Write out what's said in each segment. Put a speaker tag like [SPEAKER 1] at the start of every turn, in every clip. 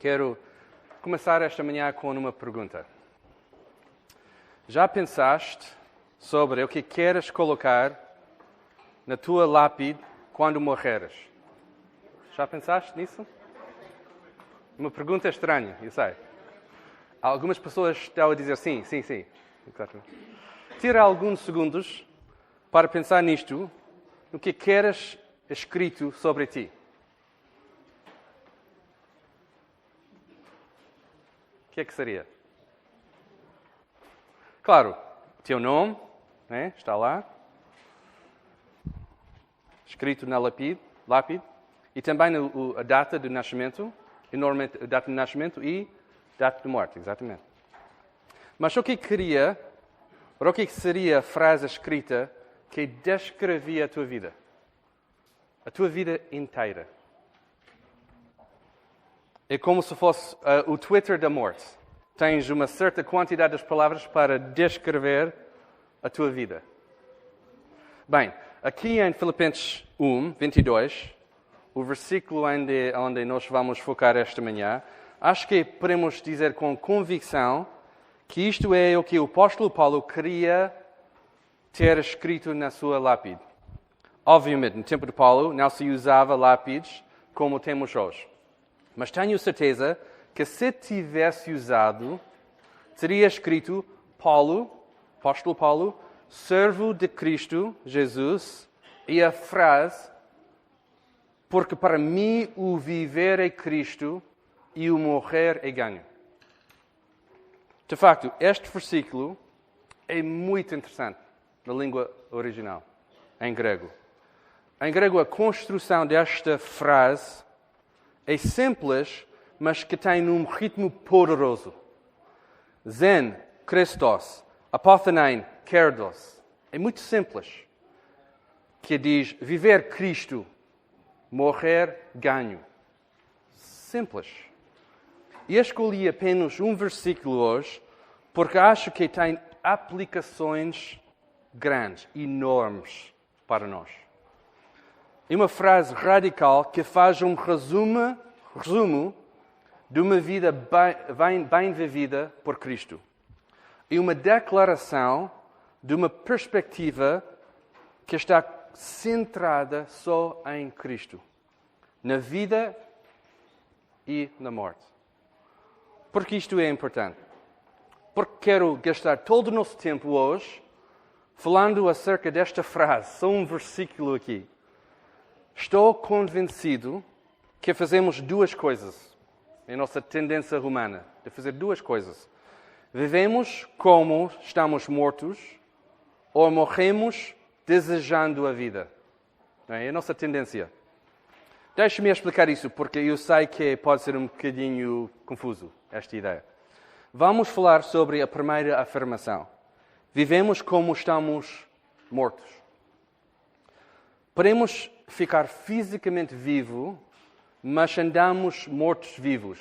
[SPEAKER 1] Quero começar esta manhã com uma pergunta. Já pensaste sobre o que queres colocar na tua lápide quando morreres? Já pensaste nisso? Uma pergunta estranha, eu sei. Algumas pessoas estão a dizer sim. Exatamente. Tira alguns segundos para pensar nisto, no que queres escrito sobre ti. O que é que seria? Claro, o teu nome, né, está lá, escrito na lápide, e também a data de nascimento, e normalmente a data de nascimento e data de morte, exatamente. Mas o que seria a frase escrita que descrevia a tua vida? A tua vida inteira. É como se fosse o Twitter da morte. Tens uma certa quantidade de palavras para descrever a tua vida. Bem, aqui em Filipenses 1, 22, o versículo onde nós vamos focar esta manhã, acho que podemos dizer com convicção que isto é o que o apóstolo Paulo queria ter escrito na sua lápide. Obviamente, no tempo de Paulo, não se usava lápides como temos hoje. Mas tenho certeza que se tivesse usado, teria escrito Paulo, apóstolo Paulo, servo de Cristo, Jesus, e a frase, porque para mim o viver é Cristo e o morrer é ganho. De facto, este versículo é muito interessante na língua original, em grego. Em grego, a construção desta frase é simples, mas que tem um ritmo poderoso. Zen, Christos, apothenein, kerdos. É muito simples. Que diz viver Cristo, morrer ganho. Simples. E escolhi apenas um versículo hoje, porque acho que tem aplicações grandes, enormes para nós. É uma frase radical que faz um resumo de uma vida bem vivida por Cristo. E uma declaração de uma perspectiva que está centrada só em Cristo, na vida e na morte. Por que isto é importante? Porque quero gastar todo o nosso tempo hoje falando acerca desta frase, só um versículo aqui. Estou convencido que fazemos duas coisas. É a nossa tendência humana, de fazer duas coisas. Vivemos como estamos mortos ou morremos desejando a vida. É a nossa tendência. Deixe-me explicar isso, porque eu sei que pode ser um bocadinho confuso, esta ideia. Vamos falar sobre a primeira afirmação. Vivemos como estamos mortos. Podemos ficar fisicamente vivo, mas andamos mortos-vivos.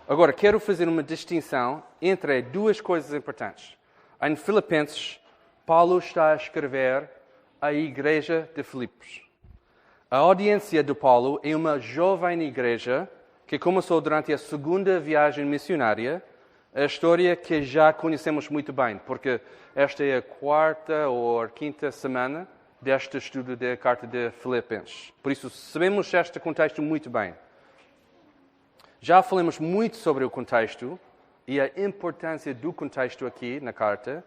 [SPEAKER 1] Agora, quero fazer uma distinção entre duas coisas importantes. Em Filipenses, Paulo está a escrever à igreja de Filipos. A audiência de Paulo é uma jovem igreja que começou durante a segunda viagem missionária, a história que já conhecemos muito bem, porque esta é a quarta ou a quinta semana deste estudo da carta de Filipenses. Por isso, sabemos este contexto muito bem. Já falamos muito sobre o contexto e a importância do contexto aqui na carta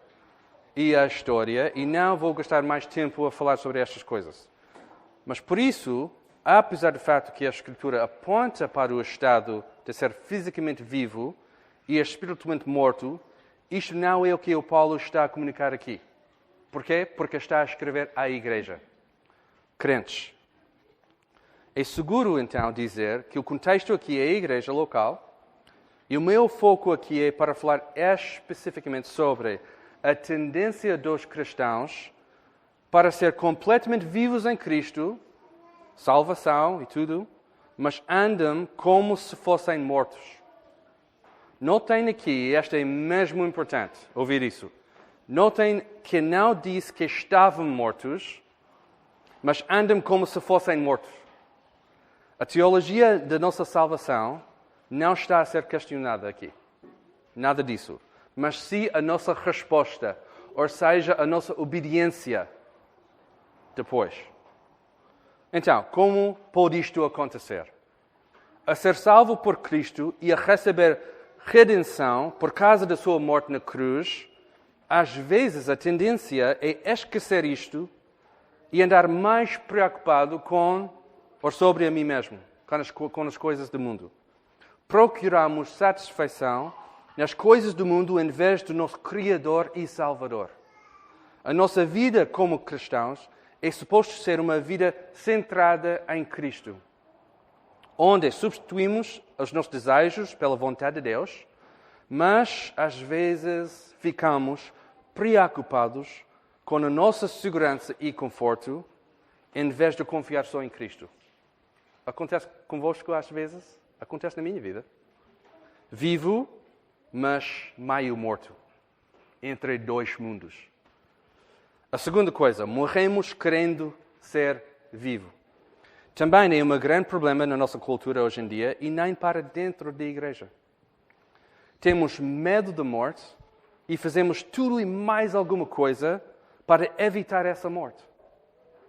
[SPEAKER 1] e a história, e não vou gastar mais tempo a falar sobre estas coisas. Mas por isso, apesar do fato que a Escritura aponta para o estado de ser fisicamente vivo e espiritualmente morto, isto não é o que o Paulo está a comunicar aqui. Porquê? Porque está a escrever à igreja. Crentes. É seguro, então, dizer que o contexto aqui é a igreja local e o meu foco aqui é para falar especificamente sobre a tendência dos cristãos para ser completamente vivos em Cristo, salvação e tudo, mas andam como se fossem mortos. Notem aqui, esta é mesmo importante, ouvir isso. Notem que não diz que estavam mortos, mas andam como se fossem mortos. A teologia da nossa salvação não está a ser questionada aqui. Nada disso. Mas sim a nossa resposta, ou seja, a nossa obediência depois. Então, como pode isto acontecer? A ser salvo por Cristo e a receber redenção por causa da sua morte na cruz, às vezes a tendência é esquecer isto e andar mais preocupado com ou sobre a mim mesmo, com as coisas do mundo. Procuramos satisfação nas coisas do mundo em vez do nosso Criador e Salvador. A nossa vida como cristãos é suposto ser uma vida centrada em Cristo, onde substituímos os nossos desejos pela vontade de Deus, mas às vezes ficamos preocupados com a nossa segurança e conforto em vez de confiar só em Cristo. Acontece convosco às vezes? Acontece na minha vida. Vivo, mas meio morto, entre dois mundos. A segunda coisa, morremos querendo ser vivo. Também é um grande problema na nossa cultura hoje em dia e nem para dentro da igreja. Temos medo da morte e fazemos tudo e mais alguma coisa para evitar essa morte.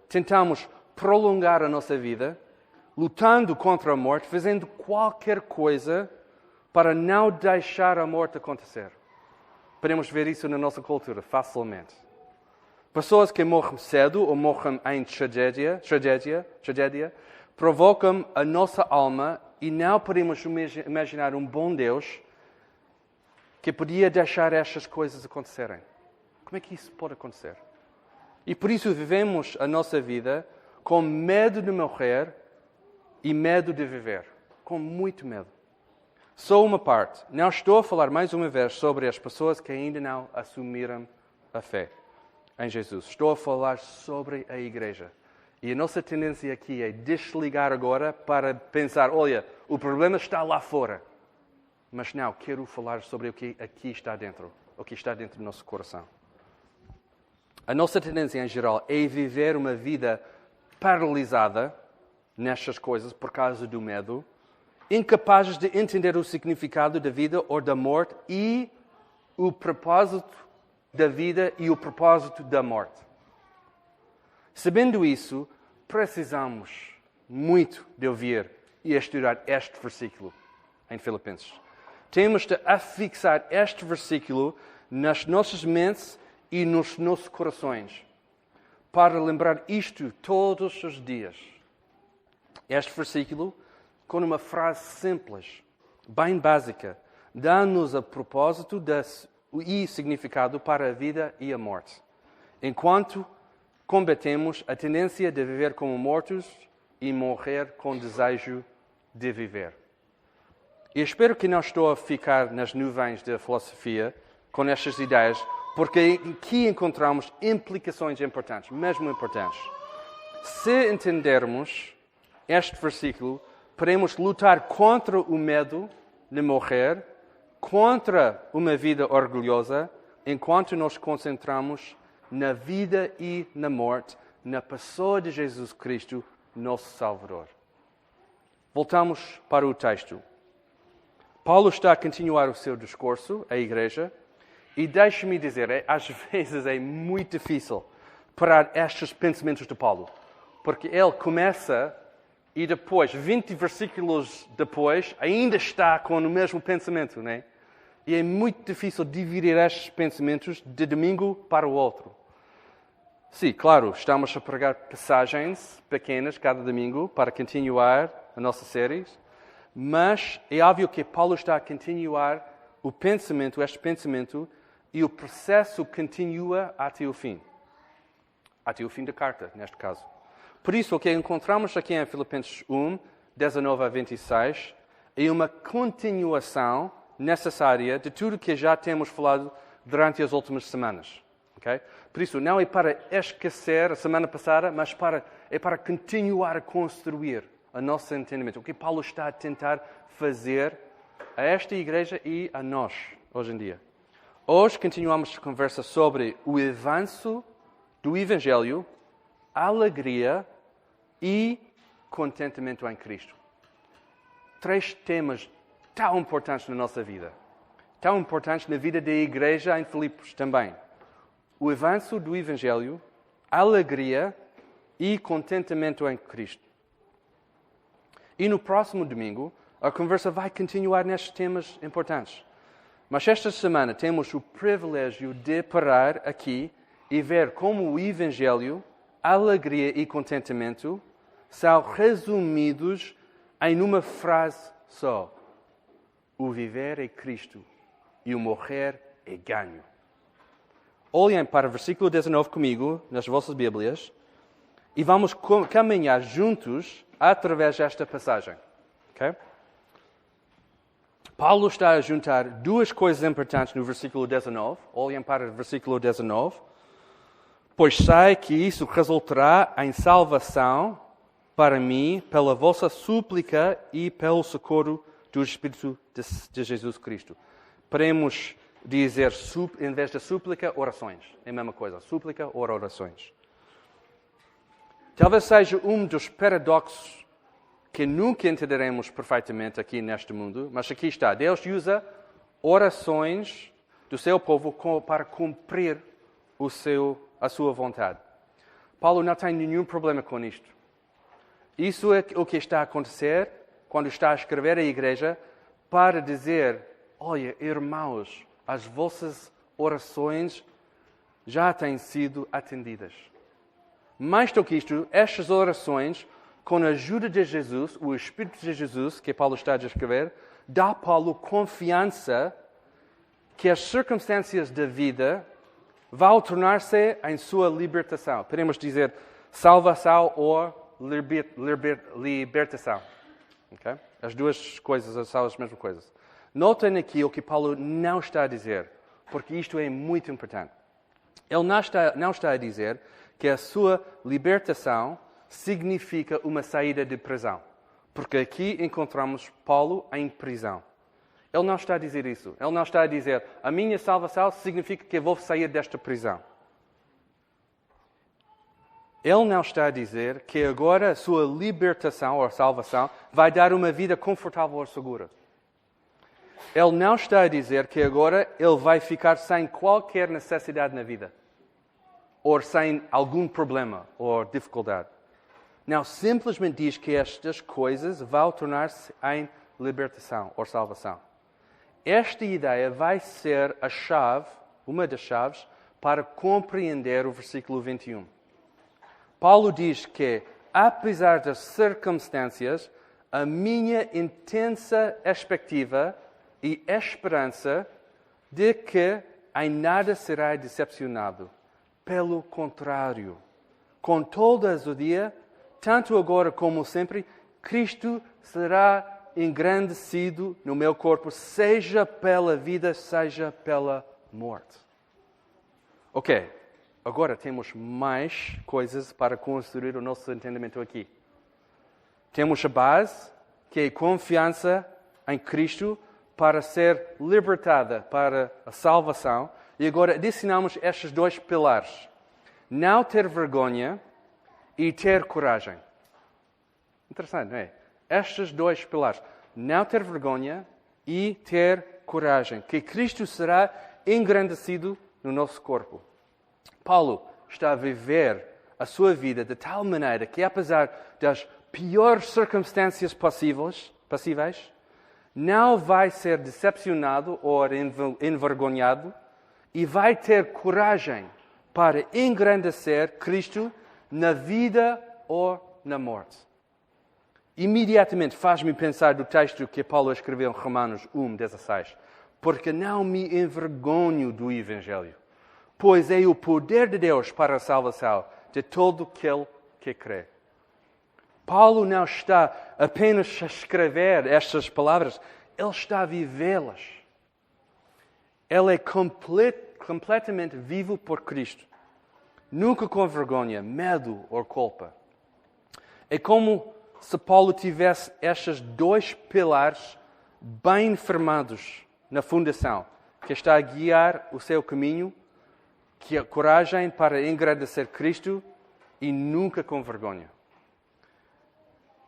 [SPEAKER 1] Tentamos prolongar a nossa vida, lutando contra a morte, fazendo qualquer coisa para não deixar a morte acontecer. Podemos ver isso na nossa cultura facilmente. Pessoas que morrem cedo ou morrem em tragédia, provocam a nossa alma e não podemos imaginar um bom Deus que podia deixar estas coisas acontecerem. Como é que isso pode acontecer? E por isso vivemos a nossa vida com medo de morrer e medo de viver. Com muito medo. Só uma parte. Não estou a falar mais uma vez sobre as pessoas que ainda não assumiram a fé em Jesus. Estou a falar sobre a igreja. E a nossa tendência aqui é desligar agora para pensar, olha, o problema está lá fora. Mas não, quero falar sobre o que aqui está dentro. O que está dentro do nosso coração. A nossa tendência em geral é viver uma vida paralisada nestas coisas por causa do medo, incapazes de entender o significado da vida ou da morte e o propósito da vida e o propósito da morte. Sabendo isso, precisamos muito de ouvir e estudar este versículo em Filipenses. Temos de afixar este versículo nas nossas mentes e nos nossos corações, para lembrar isto todos os dias. Este versículo, com uma frase simples, bem básica, dá-nos a propósito e significado para a vida e a morte, enquanto combatemos a tendência de viver como mortos e morrer com desejo de viver. E espero que não estou a ficar nas nuvens da filosofia com estas ideias, porque aqui encontramos implicações importantes, mesmo importantes. Se entendermos este versículo, podemos lutar contra o medo de morrer, contra uma vida orgulhosa, enquanto nos concentramos na vida e na morte, na pessoa de Jesus Cristo, nosso Salvador. Voltamos para o texto. Paulo está a continuar o seu discurso à igreja e deixe-me dizer, às vezes é muito difícil parar estes pensamentos de Paulo, porque ele começa e depois, 20 versículos depois, ainda está com o mesmo pensamento, não é? E é muito difícil dividir estes pensamentos de domingo para o outro. Sim, claro, estamos a pregar passagens pequenas cada domingo para continuar a nossa série, mas é óbvio que Paulo está a continuar o pensamento, este pensamento, e o processo continua até o fim. Até o fim da carta, neste caso. Por isso, o que encontramos aqui em Filipenses 1, 19 a 26, é uma continuação necessária de tudo que já temos falado durante as últimas semanas. Okay? Por isso, não é para esquecer a semana passada, mas é para continuar a construir o nosso entendimento. O que Paulo está a tentar fazer a esta igreja e a nós, hoje em dia. Hoje continuamos a conversa sobre o avanço do Evangelho, alegria e contentamento em Cristo. 3 temas tão importantes na nossa vida. Tão importantes na vida da igreja em Filipos também. O avanço do Evangelho, alegria e contentamento em Cristo. E no próximo domingo, a conversa vai continuar nestes temas importantes. Mas esta semana temos o privilégio de parar aqui e ver como o Evangelho, alegria e contentamento são resumidos em uma frase só. O viver é Cristo e o morrer é ganho. Olhem para o versículo 19 comigo, nas vossas Bíblias, e vamos caminhar juntos através desta passagem. Okay? Paulo está a juntar duas coisas importantes no versículo 19. Olhem para o versículo 19. Pois sei que isso resultará em salvação para mim, pela vossa súplica e pelo socorro do Espírito de Jesus Cristo. Podemos dizer, em vez de súplica, orações. É a mesma coisa. Súplica ou orações. Talvez seja um dos paradoxos que nunca entenderemos perfeitamente aqui neste mundo, mas aqui está. Deus usa orações do seu povo para cumprir a sua vontade. Paulo não tem nenhum problema com isto. Isso é o que está a acontecer quando está a escrever à igreja para dizer, olha, irmãos, as vossas orações já têm sido atendidas. Mais do que isto, estas orações, com a ajuda de Jesus, o Espírito de Jesus, que Paulo está a escrever, dá a Paulo confiança que as circunstâncias da vida vão tornar-se em sua libertação. Podemos dizer salvação ou libertação. Okay? As duas coisas são as mesmas coisas. Notem aqui o que Paulo não está a dizer, porque isto é muito importante. Ele não está a dizer que a sua libertação significa uma saída de prisão. Porque aqui encontramos Paulo em prisão. Ele não está a dizer isso. Ele não está a dizer, a minha salvação significa que eu vou sair desta prisão. Ele não está a dizer que agora a sua libertação ou salvação vai dar uma vida confortável ou segura. Ele não está a dizer que agora ele vai ficar sem qualquer necessidade na vida. Ou sem algum problema ou dificuldade. Não, simplesmente diz que estas coisas vão tornar-se em libertação ou salvação. Esta ideia vai ser a chave, uma das chaves, para compreender o versículo 21. Paulo diz que, apesar das circunstâncias, a minha intensa expectativa e esperança de que em nada será decepcionado. Pelo contrário, com todas o dia, tanto agora como sempre, Cristo será engrandecido no meu corpo, seja pela vida, seja pela morte. Ok, agora temos mais coisas para construir o nosso entendimento aqui. Temos a base, que é a confiança em Cristo para ser libertada para a salvação. E agora adicionamos estes dois pilares. Não ter vergonha e ter coragem. Interessante, não é? Estes dois pilares. Não ter vergonha e ter coragem. Que Cristo será engrandecido no nosso corpo. Paulo está a viver a sua vida de tal maneira que, apesar das piores circunstâncias passíveis, não vai ser decepcionado ou envergonhado e vai ter coragem para engrandecer Cristo na vida ou na morte. Imediatamente faz-me pensar do texto que Paulo escreveu em Romanos 1:16. Porque não me envergonho do Evangelho, pois é o poder de Deus para a salvação de todo aquele que crê. Paulo não está apenas a escrever estas palavras, ele está a vivê-las. Ele é completamente vivo por Cristo. Nunca com vergonha, medo ou culpa. É como se Paulo tivesse estes dois pilares bem firmados na fundação, que está a guiar o seu caminho, que é a coragem para engrandecer Cristo e nunca com vergonha.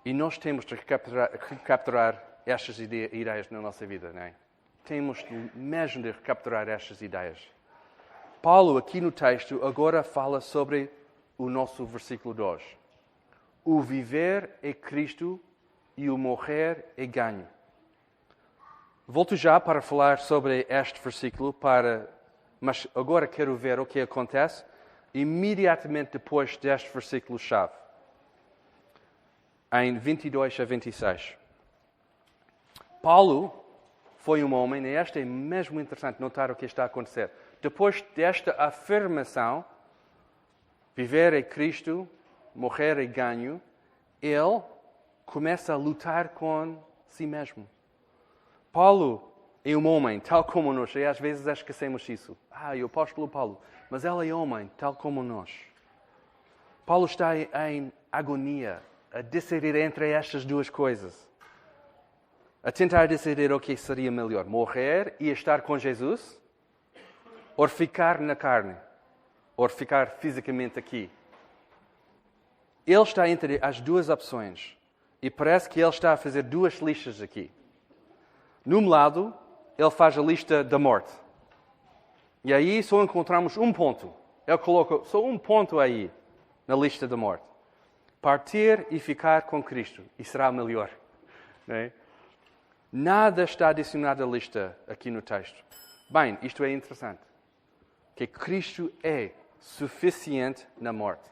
[SPEAKER 1] E nós temos de capturar estas ideias na nossa vida, não é? Temos mesmo de recapturar estas ideias. Paulo, aqui no texto, agora fala sobre o nosso versículo 2. O viver é Cristo e o morrer é ganho. Volto já para falar sobre este versículo, mas agora quero ver o que acontece imediatamente depois deste versículo-chave, em 22 a 26. Paulo foi um homem, e isto é mesmo interessante notar o que está a acontecer. Depois desta afirmação, viver é Cristo, morrer é ganho, ele começa a lutar com si mesmo. Paulo é um homem, tal como nós, e às vezes esquecemos isso. O apóstolo Paulo, mas ele é homem, tal como nós. Paulo está em agonia, a decidir entre estas duas coisas. A tentar decidir o que seria melhor, morrer e estar com Jesus, ou ficar na carne, ou ficar fisicamente aqui. Ele está entre as duas opções, e parece que ele está a fazer duas listas aqui. Num lado, ele faz a lista da morte. E aí só encontramos um ponto. Ele coloca só um ponto aí, na lista da morte. Partir e ficar com Cristo, e será melhor. Não é? Nada está adicionado à lista aqui no texto. Bem, isto é interessante. Que Cristo é suficiente na morte.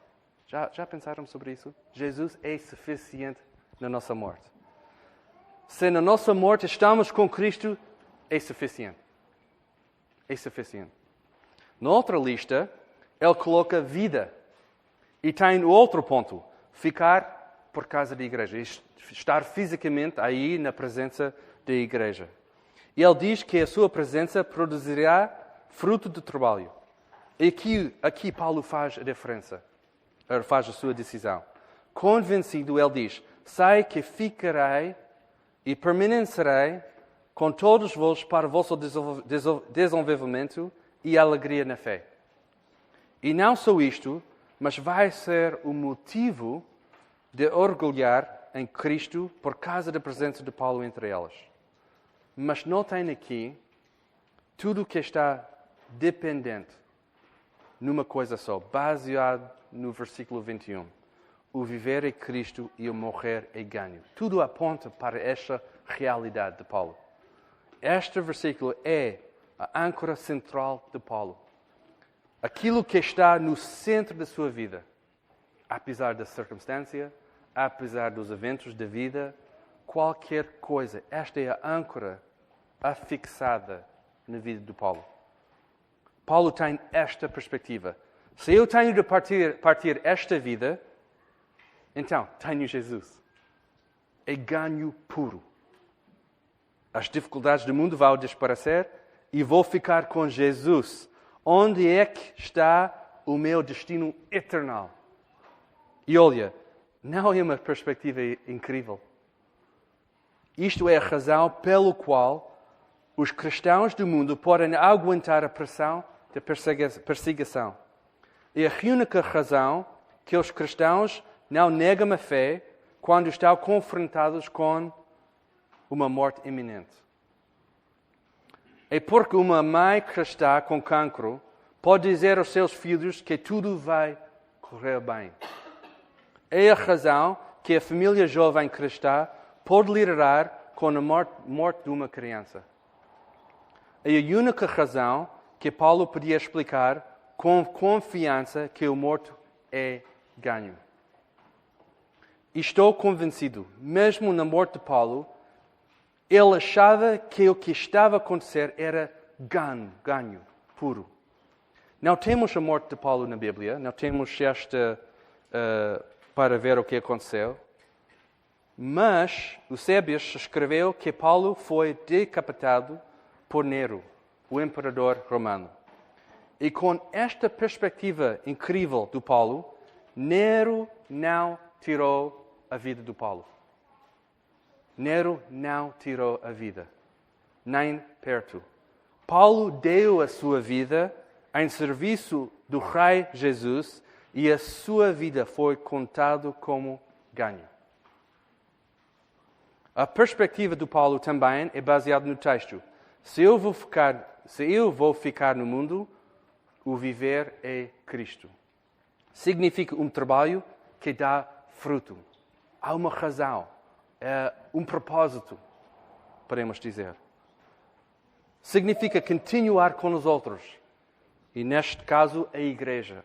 [SPEAKER 1] Já pensaram sobre isso? Jesus é suficiente na nossa morte. Se na nossa morte estamos com Cristo, é suficiente. É suficiente. Na outra lista, ele coloca vida. E tem o outro ponto. Ficar por causa da igreja. Estar fisicamente aí na presença da igreja. E ele diz que a sua presença produzirá fruto de trabalho. E aqui Paulo faz a diferença. Faz a sua decisão. Convencido, ele diz, sei que ficarei e permanecerei com todos vós para o vosso desenvolvimento e alegria na fé. E não só isto, mas vai ser o motivo de orgulhar em Cristo por causa da presença de Paulo entre elas. Mas notem aqui tudo o que está dependente numa coisa só, baseado no versículo 21. O viver é Cristo e o morrer é ganho. Tudo aponta para esta realidade de Paulo. Este versículo é a âncora central de Paulo. Aquilo que está no centro da sua vida. Apesar da circunstância, apesar dos eventos da vida, qualquer coisa. Esta é a âncora afixada na vida de Paulo. Paulo tem esta perspectiva. Se eu tenho de partir esta vida, então tenho Jesus. É ganho puro. As dificuldades do mundo vão desaparecer e vou ficar com Jesus. Onde é que está o meu destino eterno? E olha, não é uma perspectiva incrível? Isto é a razão pela qual os cristãos do mundo podem aguentar a pressão da perseguição. É a única razão que os cristãos não negam a fé quando estão confrontados com uma morte iminente. É porque uma mãe cristã com cancro pode dizer aos seus filhos que tudo vai correr bem. É a razão que a família jovem cristã pode lidar com a morte de uma criança. É a única razão que Paulo podia explicar com confiança que o morto é ganho. E estou convencido, mesmo na morte de Paulo, ele achava que o que estava a acontecer era ganho puro. Não temos a morte de Paulo na Bíblia, não temos esta para ver o que aconteceu, mas o Eusébius escreveu que Paulo foi decapitado por Nero, o imperador romano. E com esta perspectiva incrível do Paulo, Nero não tirou a vida do Paulo. Nero não tirou a vida, nem perto. Paulo deu a sua vida em serviço do Rei Jesus e a sua vida foi contada como ganho. A perspectiva do Paulo também é baseada no texto. Se eu vou ficar no mundo, o viver é Cristo. Significa um trabalho que dá fruto. Há uma razão, um propósito, podemos dizer. Significa continuar com os outros. E neste caso, a igreja.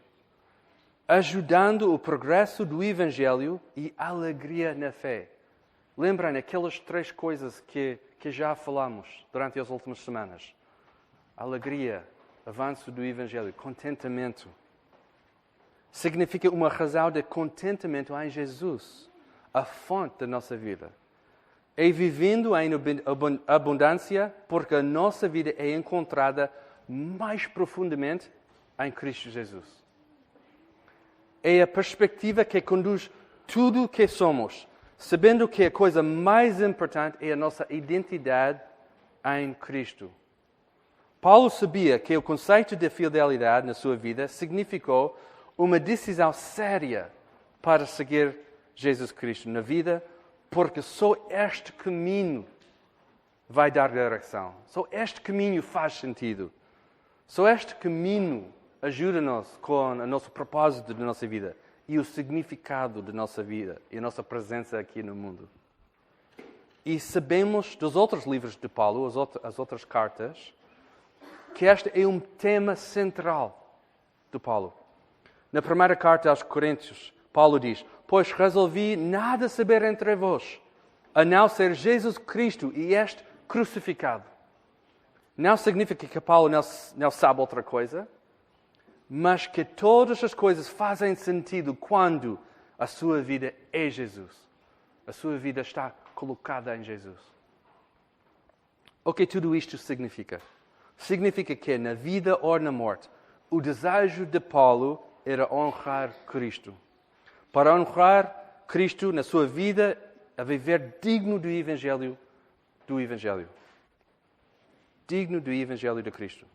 [SPEAKER 1] Ajudando o progresso do Evangelho e alegria na fé. Lembrem aquelas 3 coisas que já falamos durante as últimas semanas. Alegria, avanço do Evangelho, contentamento. Significa uma razão de contentamento em Jesus, a fonte da nossa vida. É vivendo em abundância porque a nossa vida é encontrada mais profundamente em Cristo Jesus. É a perspectiva que conduz tudo o que somos, sabendo que a coisa mais importante é a nossa identidade em Cristo. Paulo sabia que o conceito de fidelidade na sua vida significou uma decisão séria para seguir Jesus Cristo na vida, porque só este caminho vai dar direção. Só este caminho faz sentido. Só este caminho ajuda-nos com o nosso propósito da nossa vida e o significado da nossa vida e a nossa presença aqui no mundo. E sabemos dos outros livros de Paulo, as outras cartas, que este é um tema central de Paulo. Na primeira carta aos Coríntios, Paulo diz: pois resolvi nada saber entre vós, a não ser Jesus Cristo e este crucificado. Não significa que Paulo não sabe outra coisa, mas que todas as coisas fazem sentido quando a sua vida é Jesus. A sua vida está colocada em Jesus. O que tudo isto significa? Significa que na vida ou na morte, o desejo de Paulo era honrar Cristo. Para honrar Cristo na sua vida, a viver digno do Evangelho. Digno do Evangelho de Cristo.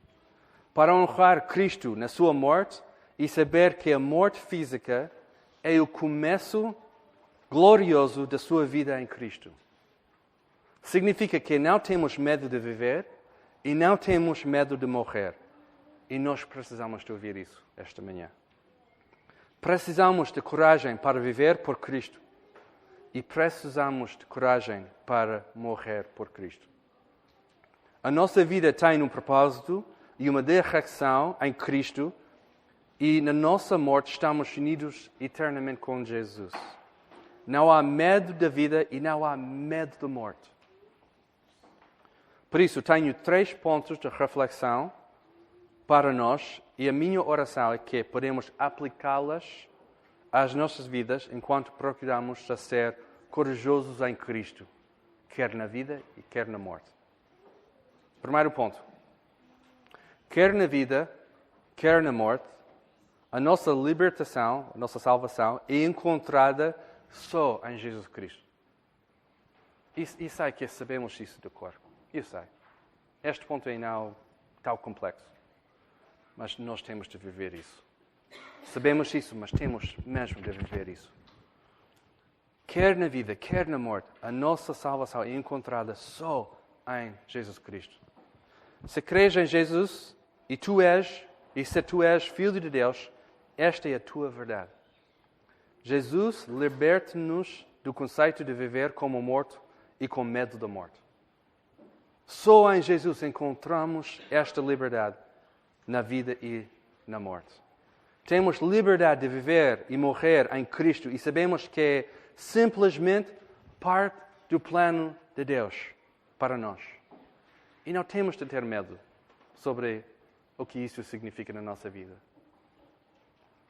[SPEAKER 1] Para honrar Cristo na sua morte e saber que a morte física é o começo glorioso da sua vida em Cristo. Significa que não temos medo de viver e não temos medo de morrer. E nós precisamos de ouvir isso esta manhã. Precisamos de coragem para viver por Cristo. E precisamos de coragem para morrer por Cristo. A nossa vida tem um propósito e uma direção em Cristo. E na nossa morte estamos unidos eternamente com Jesus. Não há medo da vida e não há medo da morte. Por isso, tenho 3 pontos de reflexão para nós e a minha oração é que podemos aplicá-las às nossas vidas enquanto procuramos ser corajosos em Cristo, quer na vida e quer na morte. Primeiro ponto. Quer na vida, quer na morte, a nossa libertação, a nossa salvação é encontrada só em Jesus Cristo. E sei que sabemos isso de cor. Eu sei. Este ponto é não tão complexo. Mas nós temos de viver isso. Sabemos isso, mas temos mesmo de viver isso. Quer na vida, quer na morte, a nossa salvação é encontrada só em Jesus Cristo. Se crês em Jesus e se tu és filho de Deus, esta é a tua verdade. Jesus liberta-nos do conceito de viver como morto e com medo da morte. Só em Jesus encontramos esta liberdade na vida e na morte. Temos liberdade de viver e morrer em Cristo e sabemos que é simplesmente parte do plano de Deus para nós. E não temos de ter medo sobre o que isso significa na nossa vida.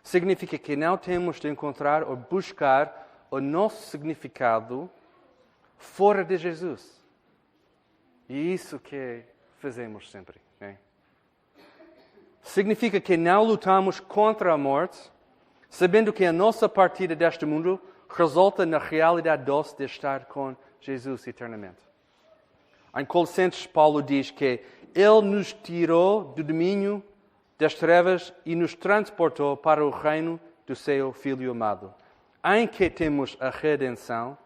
[SPEAKER 1] Significa que não temos de encontrar ou buscar o nosso significado fora de Jesus. E isso que fazemos sempre. Né? Significa que não lutamos contra a morte, sabendo que a nossa partida deste mundo resulta na realidade doce de estar com Jesus eternamente. Em Colossenses, Paulo diz que Ele nos tirou do domínio das trevas e nos transportou para o reino do seu Filho amado, em que temos a redenção,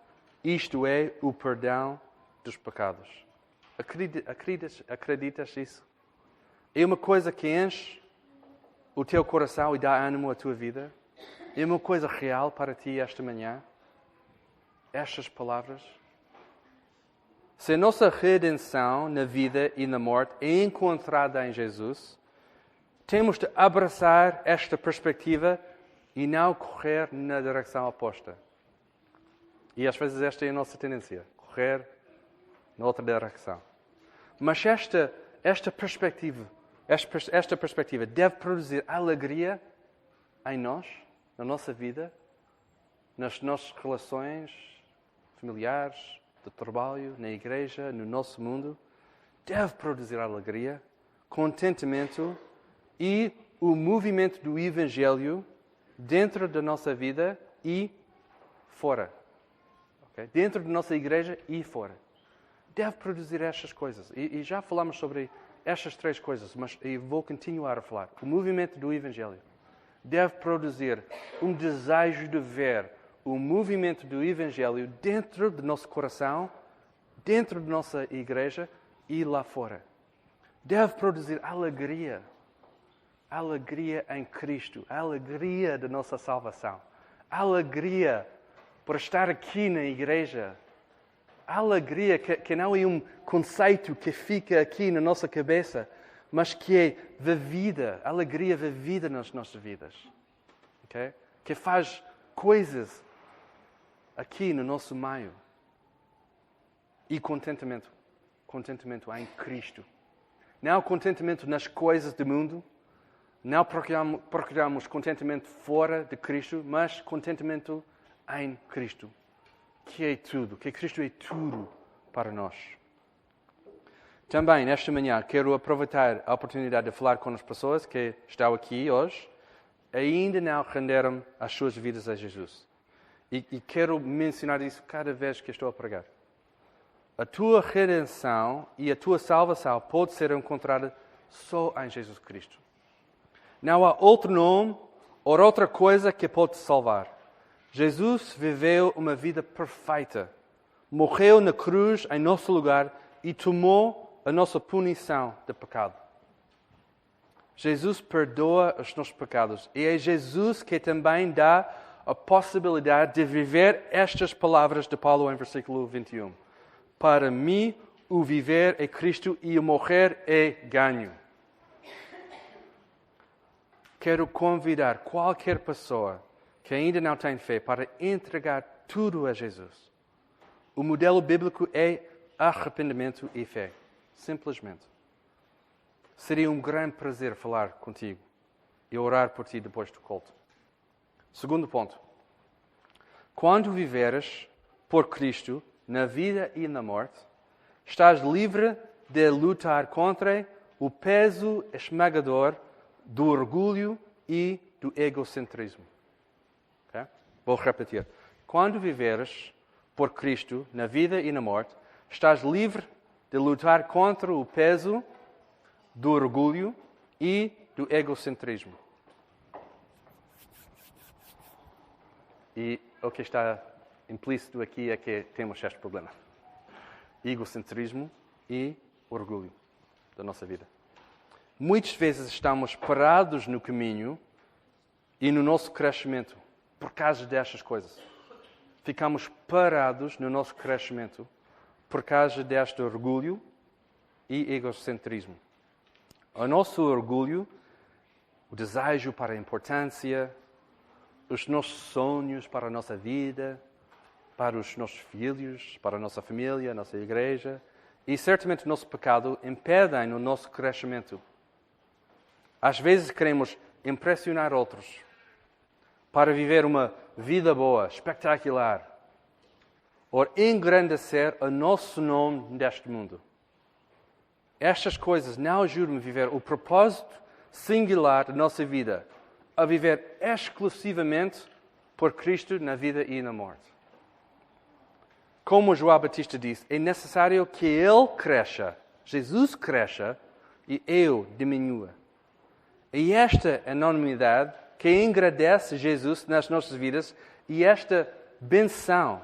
[SPEAKER 1] isto é, o perdão dos pecados. Acreditas nisso? É uma coisa que enche o teu coração e dá ânimo à tua vida? É uma coisa real para ti esta manhã? Estas palavras? Se a nossa redenção na vida e na morte é encontrada em Jesus, temos de abraçar esta perspectiva e não correr na direção oposta. E às vezes esta é a nossa tendência, correr na outra direção. Mas esta perspectiva deve produzir alegria em nós, na nossa vida, nas nossas relações familiares, de trabalho, na igreja, no nosso mundo. Deve produzir alegria, contentamento e o movimento do Evangelho dentro da nossa vida e fora. Okay? Dentro da nossa igreja e fora. Deve produzir estas coisas. E já falamos sobre estas três coisas, mas eu vou continuar a falar. O movimento do Evangelho deve produzir um desejo de ver o movimento do Evangelho dentro do nosso coração, dentro da nossa igreja e lá fora. Deve produzir alegria. Alegria em Cristo. Alegria da nossa salvação. Alegria por estar aqui na igreja. Alegria que não é um conceito que fica aqui na nossa cabeça, mas que é vivida, alegria vivida nas nossas vidas. Okay? Que faz coisas aqui no nosso meio. E contentamento. Contentamento em Cristo. Não contentamento nas coisas do mundo. Não procuramos contentamento fora de Cristo, mas contentamento em Cristo. Que é tudo. Que Cristo é tudo para nós. Também, nesta manhã, quero aproveitar a oportunidade de falar com as pessoas que estão aqui hoje e ainda não renderam as suas vidas a Jesus. E quero mencionar isso cada vez que estou a pregar. A tua redenção e a tua salvação pode ser encontrada só em Jesus Cristo. Não há outro nome ou outra coisa que pode te salvar. Jesus viveu uma vida perfeita. Morreu na cruz em nosso lugar e tomou a nossa punição de pecado. Jesus perdoa os nossos pecados. E é Jesus que também dá a possibilidade de viver estas palavras de Paulo em versículo 21. Para mim, o viver é Cristo e o morrer é ganho. Quero convidar qualquer pessoa que ainda não tem fé para entregar tudo a Jesus. O modelo bíblico é arrependimento e fé. Simplesmente. Seria um grande prazer falar contigo e orar por ti depois do culto. Segundo ponto. Quando viveres por Cristo, na vida e na morte, estás livre de lutar contra o peso esmagador do orgulho e do egocentrismo. Okay? Vou repetir. Quando viveres por Cristo, na vida e na morte, estás livre de lutar contra o peso do orgulho e do egocentrismo. E o que está implícito aqui é que temos este problema. Egocentrismo e orgulho da nossa vida. Muitas vezes estamos parados no caminho e no nosso crescimento por causa destas coisas. Ficamos parados no nosso crescimento por causa deste orgulho e egocentrismo. O nosso orgulho, o desejo para a importância, os nossos sonhos para a nossa vida, para os nossos filhos, para a nossa família, a nossa igreja, e certamente o nosso pecado impedem o nosso crescimento. Às vezes queremos impressionar outros para viver uma vida boa, espetacular, ou engrandecer o nosso nome neste mundo. Estas coisas não ajudam a viver o propósito singular da nossa vida, a viver exclusivamente por Cristo na vida e na morte. Como João Batista disse, é necessário que Ele cresça, Jesus cresça, e eu diminua. E esta anonimidade que engrandece Jesus nas nossas vidas e esta benção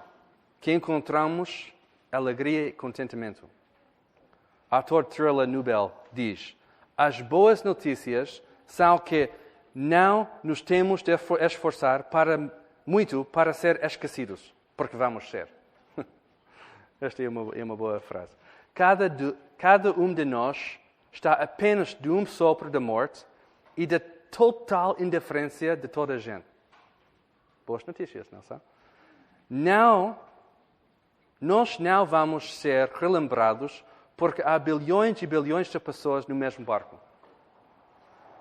[SPEAKER 1] que encontramos alegria e contentamento. O autor Trilla Nobel diz: as boas notícias são que não nos temos de esforçar muito para ser esquecidos, porque vamos ser. Esta é uma boa frase. Cada um de nós está apenas de um sopro da morte e da total indiferença de toda a gente. Boas notícias, não são? Nós não vamos ser relembrados porque há bilhões e bilhões de pessoas no mesmo barco.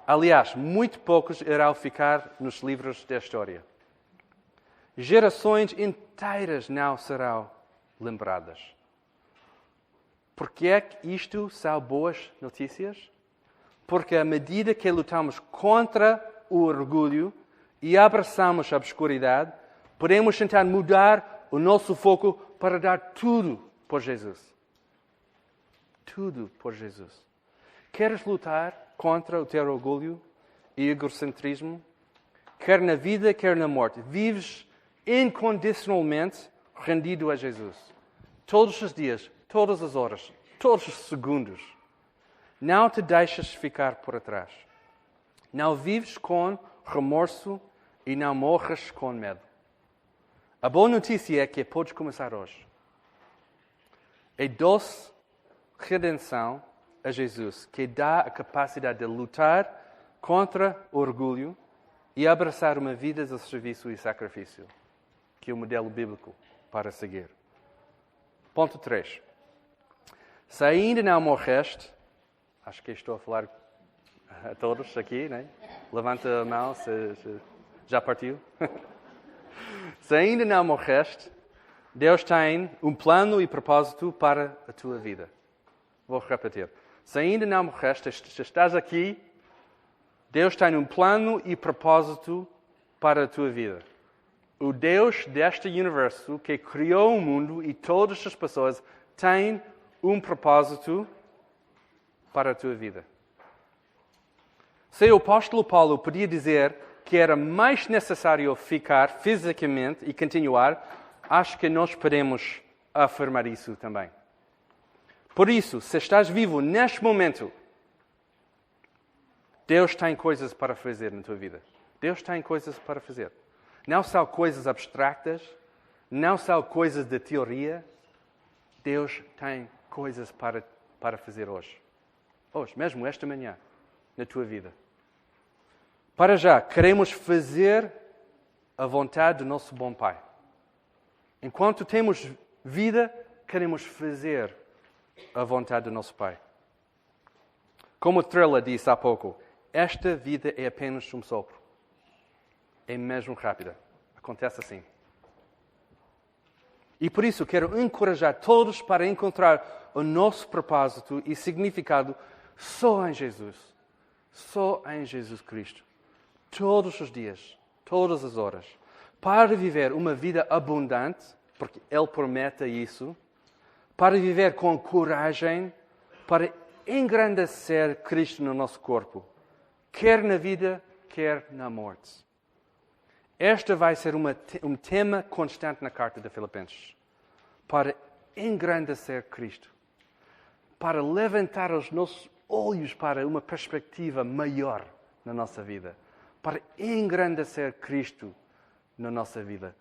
[SPEAKER 1] Aliás, muito poucos irão ficar nos livros da história. Gerações inteiras não serão lembradas. Porque é que isto são boas notícias? Porque à medida que lutamos contra o orgulho e abraçamos a obscuridade, podemos tentar mudar o nosso foco para dar tudo por Jesus. Tudo por Jesus. Queres lutar contra o teu orgulho e egocentrismo? Quer na vida, quer na morte. Vives incondicionalmente rendido a Jesus. Todos os dias, todas as horas, todos os segundos. Não te deixas ficar por trás. Não vives com remorso e não morres com medo. A boa notícia é que podes começar hoje. É doce redenção a Jesus, que dá a capacidade de lutar contra o orgulho e abraçar uma vida de serviço e sacrifício, que é o modelo bíblico para seguir. Ponto 3. Se ainda não morreste, acho que estou a falar a todos aqui, né? Levanta a mão se já partiu. Se ainda não morreste, Deus tem um plano e propósito para a tua vida. Vou repetir. Se ainda não morreste, se estás aqui, Deus tem um plano e propósito para a tua vida. O Deus deste universo que criou o mundo e todas as pessoas tem um propósito para a tua vida. Se o apóstolo Paulo podia dizer que era mais necessário ficar fisicamente e continuar, acho que nós podemos afirmar isso também. Por isso, se estás vivo neste momento, Deus tem coisas para fazer na tua vida. Deus tem coisas para fazer. Não são coisas abstratas, não são coisas de teoria. Deus tem coisas para fazer hoje. Hoje, mesmo esta manhã, na tua vida. Para já, queremos fazer a vontade do nosso bom Pai. Enquanto temos vida, queremos fazer a vontade do nosso Pai. Como Trilla disse há pouco, esta vida é apenas um sopro. É mesmo rápida. Acontece assim. E por isso quero encorajar todos para encontrar o nosso propósito e significado só em Jesus. Só em Jesus Cristo. Todos os dias, todas as horas. Para viver uma vida abundante, porque Ele promete isso. Para viver com coragem, para engrandecer Cristo no nosso corpo. Quer na vida, quer na morte. Este vai ser um tema constante na carta de Filipenses. Para engrandecer Cristo. Para levantar os nossos olhos para uma perspectiva maior na nossa vida. Para engrandecer Cristo na nossa vida.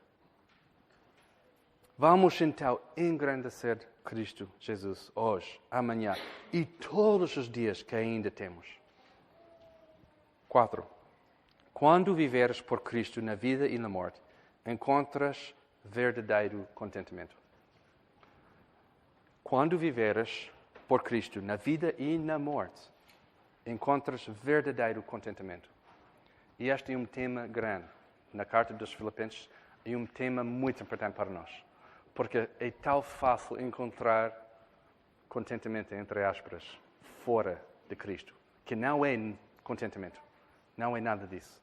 [SPEAKER 1] Vamos então engrandecer Cristo Jesus hoje, amanhã e todos os dias que ainda temos. 4. Quando viveres por Cristo na vida e na morte, encontras verdadeiro contentamento. Quando viveres por Cristo na vida e na morte, encontras verdadeiro contentamento. E este é um tema grande na carta dos Filipenses e um tema muito importante para nós. Porque é tão fácil encontrar contentamento, entre aspas, fora de Cristo. Que não é contentamento. Não é nada disso.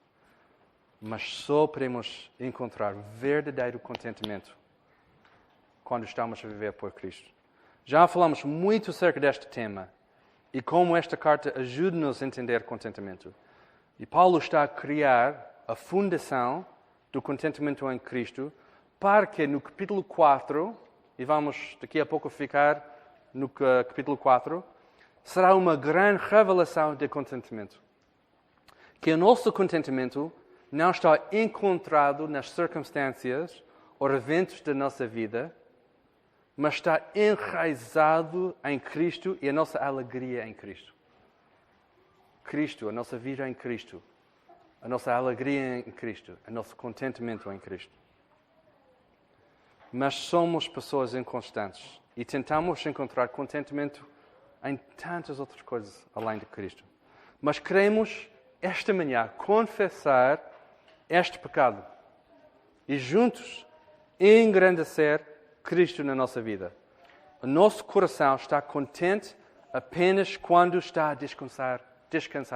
[SPEAKER 1] Mas só podemos encontrar verdadeiro contentamento quando estamos a viver por Cristo. Já falamos muito acerca deste tema e como esta carta ajuda-nos a entender contentamento. E Paulo está a criar a fundação do contentamento em Cristo para que no capítulo 4, e vamos daqui a pouco ficar no capítulo 4, será uma grande revelação de contentamento. Que o nosso contentamento não está encontrado nas circunstâncias ou eventos da nossa vida, mas está enraizado em Cristo e a nossa alegria em Cristo. Cristo, a nossa vida em Cristo, a nossa alegria em Cristo, o nosso contentamento em Cristo. Mas somos pessoas inconstantes e tentamos encontrar contentamento em tantas outras coisas além de Cristo. Mas queremos, esta manhã, confessar este pecado e juntos engrandecer Cristo na nossa vida. O nosso coração está contente apenas quando está a descansar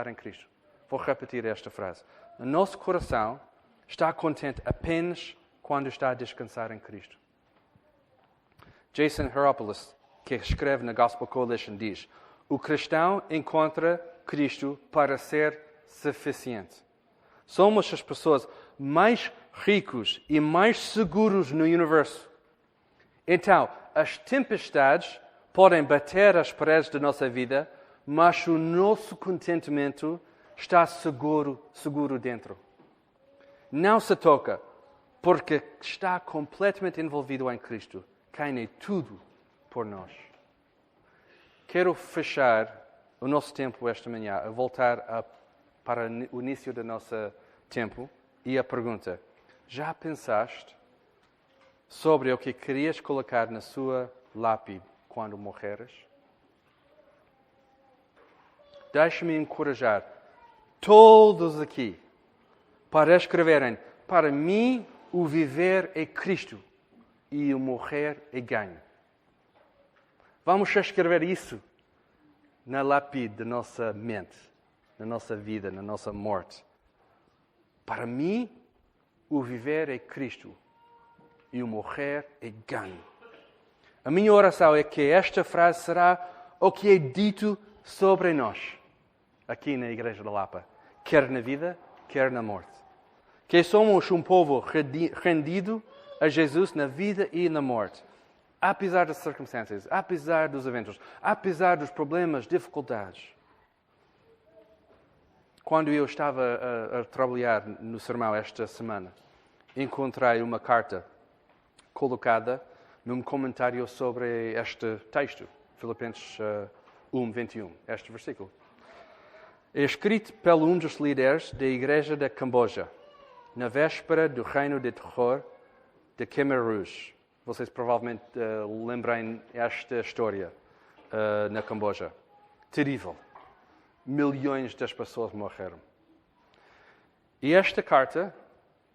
[SPEAKER 1] em Cristo. Vou repetir esta frase. O nosso coração está contente apenas quando está a descansar em Cristo. Jason Heropoulos, que escreve na Gospel Coalition, diz: o cristão encontra Cristo para ser suficiente. Somos as pessoas mais ricos e mais seguros no universo. Então, as tempestades podem bater as paredes da nossa vida, mas o nosso contentamento está seguro dentro. Não se toca, porque está completamente envolvido em Cristo. Quem é tudo por nós. Quero fechar o nosso tempo esta manhã, a voltar para o início do nosso tempo e a pergunta: já pensaste sobre o que querias colocar na sua lápide quando morreres? Deixe-me encorajar todos aqui para escreverem: para mim o viver é Cristo e o morrer é ganho. Vamos escrever isso na lápide da nossa mente, na nossa vida, na nossa morte. Para mim, o viver é Cristo e o morrer é ganho. A minha oração é que esta frase será o que é dito sobre nós, aqui na Igreja da Lapa, quer na vida, quer na morte. Que somos um povo rendido a Jesus na vida e na morte. Apesar das circunstâncias, apesar dos eventos, apesar dos problemas, dificuldades. Quando eu estava a trabalhar no sermão esta semana, encontrei uma carta colocada num comentário sobre este texto, Filipenses 1:21, este versículo. É escrito por um dos líderes da Igreja da Camboja, na véspera do reino de terror de Khmer Rouge. Vocês provavelmente lembrem esta história na Camboja. Terrível. Milhões das pessoas morreram. E esta carta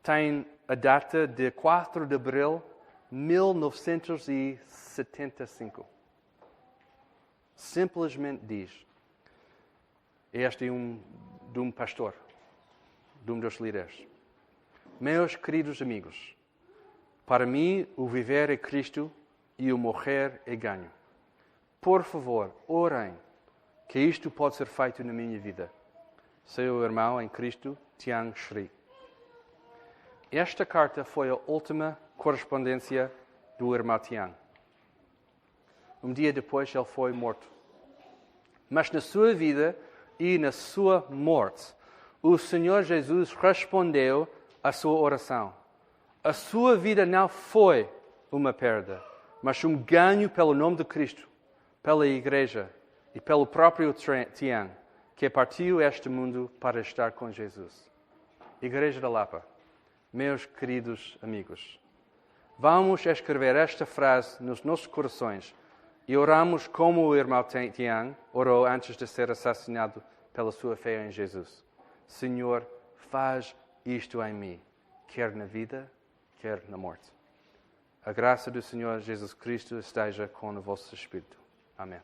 [SPEAKER 1] tem a data de 4 de abril de 1975. Simplesmente diz: este é de um pastor, de um dos líderes. Meus queridos amigos, para mim o viver é Cristo e o morrer é ganho. Por favor, orem que isto pode ser feito na minha vida. Seu irmão em Cristo, Tiang Shri. Esta carta foi a última correspondência do irmão Tiang. Um dia depois ele foi morto. Mas na sua vida e na sua morte, o Senhor Jesus respondeu à sua oração. A sua vida não foi uma perda, mas um ganho pelo nome de Cristo, pela Igreja e pelo próprio Tiang, que partiu este mundo para estar com Jesus. Igreja da Lapa, meus queridos amigos, vamos escrever esta frase nos nossos corações e oramos como o irmão Tiang orou antes de ser assassinado pela sua fé em Jesus. Senhor, faz isto em mim, quer na vida, quer na morte. A graça do Senhor Jesus Cristo esteja com o vosso espírito. Amém.